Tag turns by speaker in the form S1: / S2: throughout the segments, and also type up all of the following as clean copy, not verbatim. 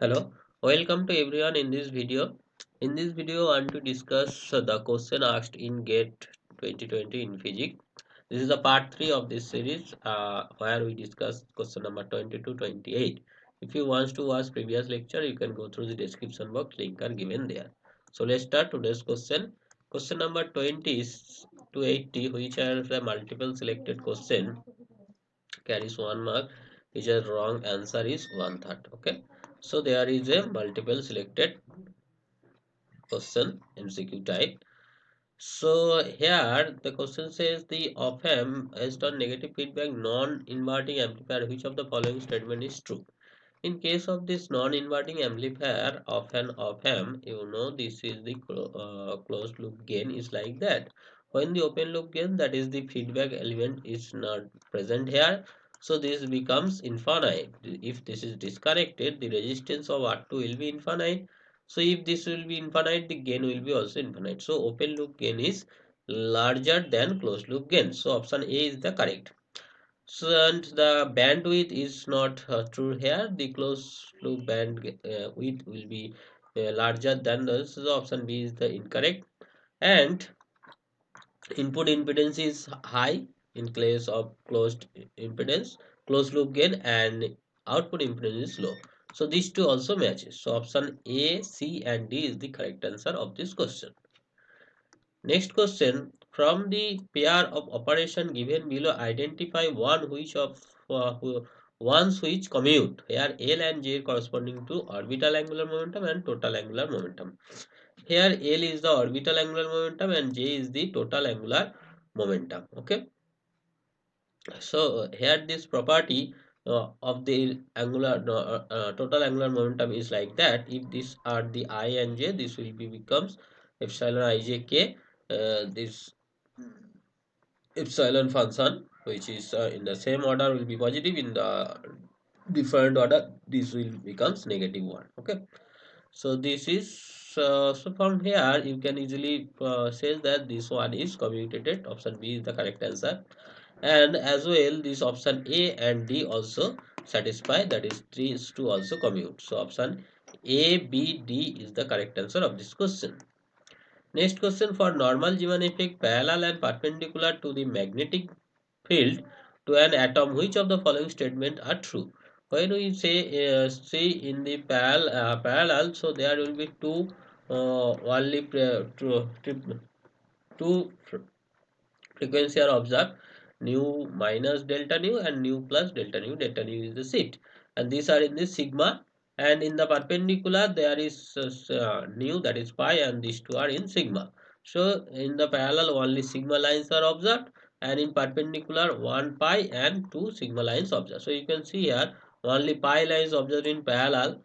S1: Hello, welcome to everyone in this video. In this video, I want to discuss the question asked in GATE 2020 in physics. This is the part 3 of this series where we discuss question number 20 to 28. If you want to watch previous lecture, you can go through the description box, link are given there. So let's start today's question. Question number 20 is to 80, which are the multiple selected question carries 1 mark, which is wrong answer is 1/3. Okay, so there is a multiple selected question MCQ type. So here the question says the op-amp based on negative feedback non-inverting amplifier, which of the following statement is true? In case of this non-inverting amplifier of an op-amp, this is the closed loop gain is like that. When the open loop gain, that is the feedback element, is not present here, so this becomes infinite. If this is disconnected, the resistance of R2 will be infinite. So if this will be infinite, the gain will be also infinite. So open loop gain is larger than closed loop gain. So option A is the correct. So and the bandwidth is not true here. The closed loop band width will be larger than this. So option B is the incorrect. And input impedance is high in case of closed loop gain, and output impedance is low. So these two also matches. So option A, C, and D is the correct answer of this question. Next question, from the pair of operation given below, identify ones which commute, where L and J corresponding to orbital angular momentum and total angular momentum. Here L is the orbital angular momentum and J is the total angular momentum. Okay, so here this property of the total angular momentum is like that. If these are the I and J, this will be becomes epsilon ijk. This epsilon function, which is in the same order, will be positive. In the different order, this will becomes -1. Okay, so this is so from here you can easily say that this one is commutated. Option B is the correct answer, and as well this option A and D also satisfy, that is 3 is to also commute. So option A, B, D is the correct answer of this question. Next question, for normal Zeeman effect parallel and perpendicular to the magnetic field to an atom, which of the following statement are true? When we say in the parallel, so there will be two frequency are observed, nu minus delta nu and nu plus delta nu. Delta nu is the shift, and these are in the sigma, and in the perpendicular there is nu, that is pi, and these two are in sigma. So in the parallel only sigma lines are observed, and in perpendicular 1 pi and 2 sigma lines observed. So you can see here only pi lines observed in parallel.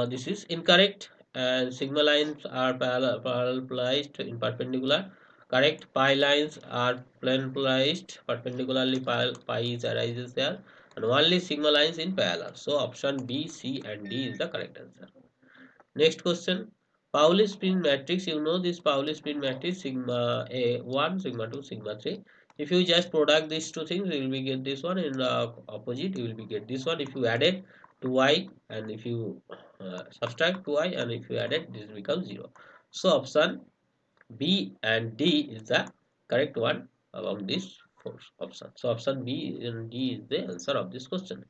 S1: This is incorrect, and sigma lines are parallelized in perpendicular. Correct. Pi lines are polarized perpendicularly. Pi is arises there, and only sigma lines in parallel. So option B, C, and D is the correct answer. Next question. Pauli spin matrix. You know this Pauli spin matrix, sigma A1, sigma 2, sigma 3. If you just product these two things, you will be get this one. In the opposite, you will be get this one. If you add it 2i, and if you subtract 2i, and if you add it, this becomes 0. So option B and D is the correct one among these four options. So option B and D is the answer of this question.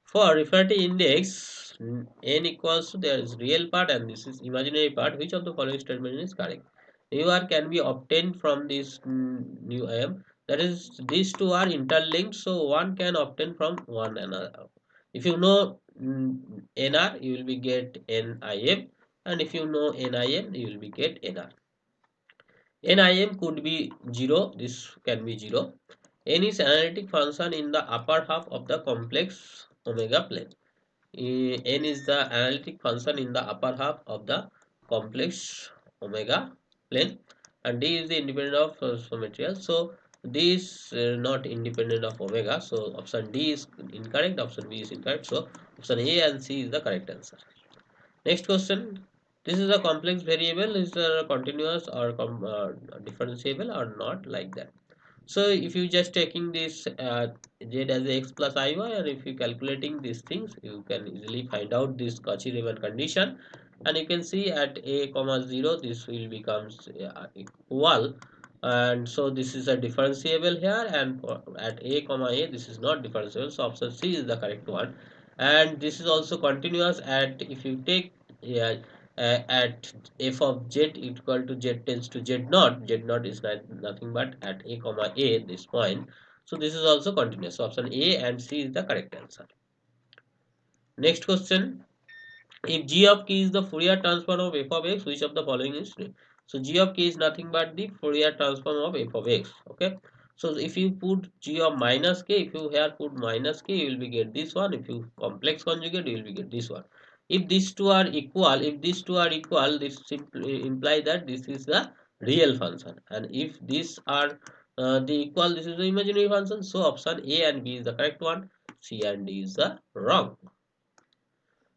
S1: For refractive index, n equals to, there is real part and this is imaginary part. Which of the following statement is correct? Nu r can be obtained from this nu m. That is, these two are interlinked, so one can obtain from one another. If you know nr, you will be get nim, and if you know nim, you will be get nr. NIM could be 0, this can be 0. N is analytic function in the upper half of the complex omega plane. N is the analytic function in the upper half of the complex omega plane, and D is the independent of material. So D is not independent of omega. So option D is incorrect, option B is incorrect. So option A and C is the correct answer. Next question. This is a complex variable. Is a continuous or differentiable or not, like that? So if you just taking this z as a x plus iy, or if you calculating these things, you can easily find out this Cauchy-Riemann condition, and you can see at a comma 0 this will becomes equal, and so this is a differentiable here, and for, at a comma a this is not differentiable, so option C is the correct one. And this is also continuous at, if you take, yeah, at f of z equal to z tends to z naught is nothing but at a comma a this point, so this is also continuous, so option A and C is the correct answer. Next question: if g of k is the Fourier transform of f of x, which of the following is true? So g of k is nothing but the Fourier transform of f of x. Okay. So if you put g of minus k, if you here put minus k, you will be get this one. If you complex conjugate, you will be get this one. If these two are equal, this simply imply that this is the real function. And if these are the equal, this is the imaginary function. So option A and B is the correct one. C and D is the wrong.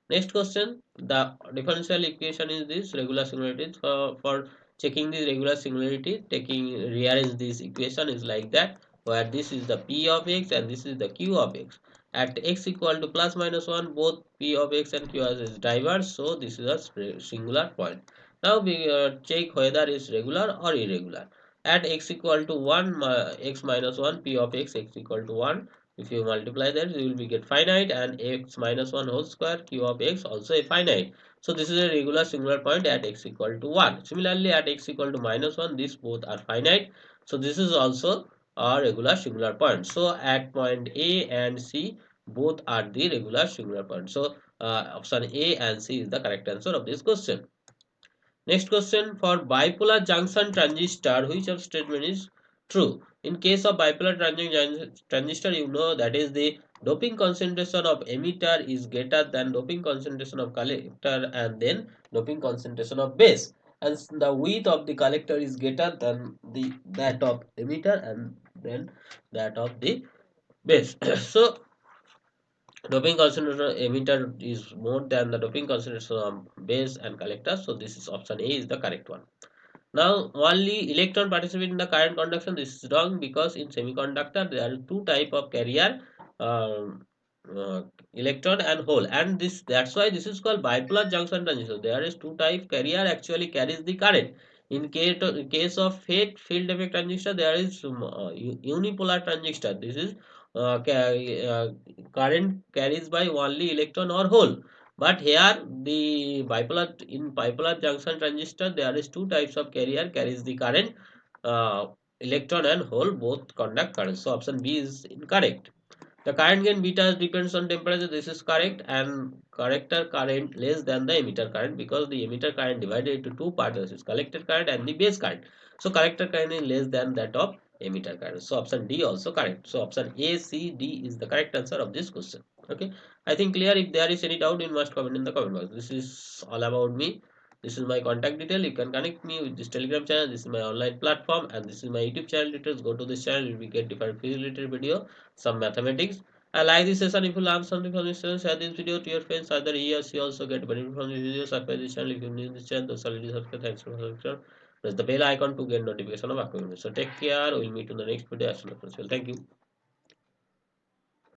S1: Next question: the differential equation is this regular singularities. For checking the regular singularity, taking rearrange this equation is like that, where this is the p of x and this is the q of x. At x equal to plus minus 1, both p of x and q is diverge, so this is a singular point. Now we check whether it's regular or irregular. At x equal to 1, x minus 1, p of x equal to 1. If you multiply that, you will be get finite, and x minus 1 whole square q of x also a finite. So this is a regular singular point at x equal to 1. Similarly, at x equal to minus 1, these both are finite. So this is also a regular singular point. So at point A and C, both are the regular singular point. So option A and C is the correct answer of this question. Next question: for bipolar junction transistor, which of statement is true? In case of bipolar transistor, you know that is the doping concentration of emitter is greater than doping concentration of collector, and then doping concentration of base. And the width of the collector is greater than the that of emitter, and then that of the base. So doping concentration of emitter is more than the doping concentration of base and collector. So this is option A is the correct one. Now, only electron participate in the current conduction. This is wrong, because in semiconductor there are two type of carrier, um, electron and hole, and that's why this is called bipolar junction transistor. There is two type carrier actually carries the current. In case of field effect transistor, there is unipolar transistor. This is current carries by only electron or hole. But here the bipolar junction transistor, there is two types of carrier carries the current, uh, electron and hole both conduct current. So option B is incorrect. The current gain beta depends on temperature. This is correct, and collector current less than the emitter current, because the emitter current divided into two parts. This is collector current and the base current. So collector current is less than that of emitter current. So option D also correct. So option A, C, D is the correct answer of this question. Okay, I think clear. If there is any doubt, you must comment in the comment box. This is all about me. This is my contact detail. You can connect me with this Telegram channel. This is my online platform, and this is my YouTube channel details. Go to this channel, you will get different physics related video, some mathematics. I like this session. If you learn something from this session, share this video to your friends. Either he or she also get benefit from this video. Subscribe this channel if you need this channel. So already subscribe. Thanks for subscription. Press the bell icon to get notification of upcoming videos. So take care. We'll meet in the next video as soon as possible. Thank you.